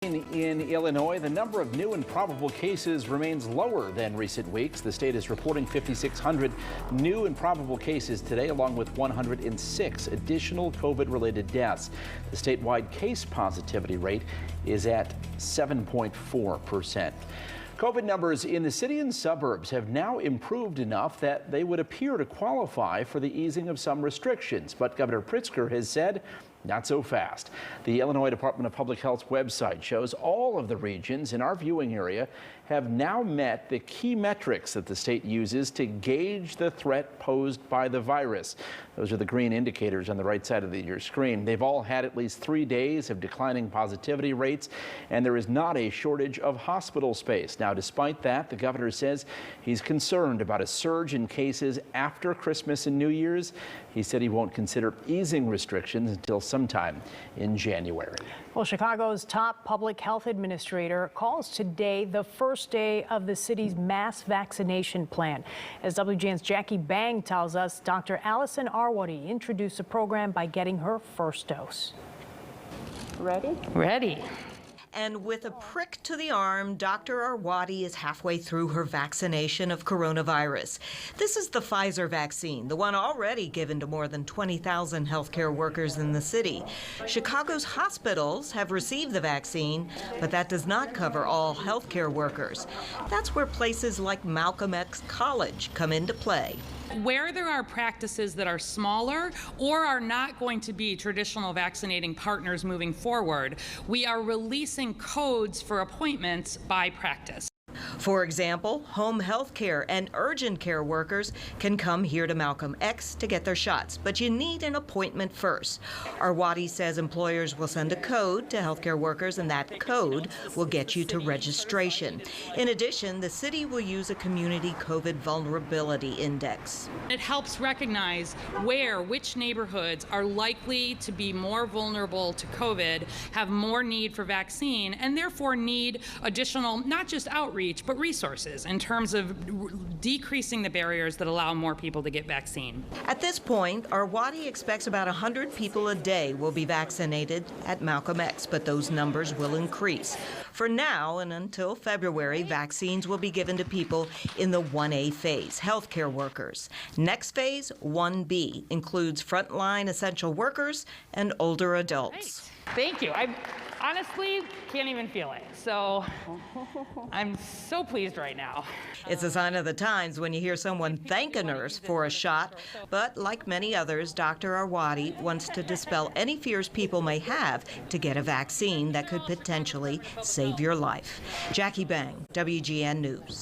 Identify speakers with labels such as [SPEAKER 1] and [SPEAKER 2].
[SPEAKER 1] In Illinois, the number of new and probable cases remains lower than recent weeks. The state is reporting 5,600 new and probable cases today, along with 106 additional COVID-related deaths. The statewide case positivity rate is at 7.4%. COVID numbers in the city and suburbs have now improved enough that they would appear to qualify for the easing of some restrictions. But Governor Pritzker has said not so fast. The Illinois Department of Public Health's website shows all of the regions in our viewing area have now met the key metrics that the state uses to gauge the threat posed by the virus. Those are the green indicators on the right side of your screen. They've all had at least 3 days of declining positivity rates, and there is not a shortage of hospital space. Now, despite that, the governor says he's concerned about a surge in cases after Christmas and New Year's. He said he won't consider easing restrictions until sometime in January.
[SPEAKER 2] Well, Chicago's top public health administrator calls today the first day of the city's mass vaccination plan. As WGN's Jackie Bang tells us, Dr. Allison Arwady introduced the program by getting her first dose.
[SPEAKER 3] Ready?
[SPEAKER 2] Ready.
[SPEAKER 4] And with a prick to the arm, Dr. Arwady is halfway through her vaccination of coronavirus. This is the Pfizer vaccine, the one already given to more than 20,000 healthcare workers in the city. Chicago's hospitals have received the vaccine, but that does not cover all healthcare workers. That's where places like Malcolm X College come into play.
[SPEAKER 5] Where there are practices that are smaller or are not going to be traditional vaccinating partners moving forward, we are releasing codes for appointments by practice.
[SPEAKER 4] For example, home health care and urgent care workers can come here to Malcolm X to get their shots, but you need an appointment first. Arwady says employers will send a code to healthcare workers, and that code will get you to registration. In addition, the city will use a community COVID vulnerability index.
[SPEAKER 5] It helps recognize which neighborhoods are likely to be more vulnerable to COVID, have more need for vaccine, and therefore need additional, not just outreach, but resources in terms of decreasing the barriers that allow more people to get vaccine.
[SPEAKER 4] At this point, Arwady expects about 100 people a day will be vaccinated at Malcolm X, but those numbers will increase. For now and until February, vaccines will be given to people in the 1A phase, healthcare workers. Next phase, 1B, includes frontline essential workers and older adults.
[SPEAKER 5] Thank you. I honestly can't even feel it. So I'm so pleased right now.
[SPEAKER 4] It's a sign of the times when you hear someone thank a nurse for a shot. But like many others, Dr. Arwady wants to dispel any fears people may have to get a vaccine that could potentially save your life. Jackie Bang, WGN News.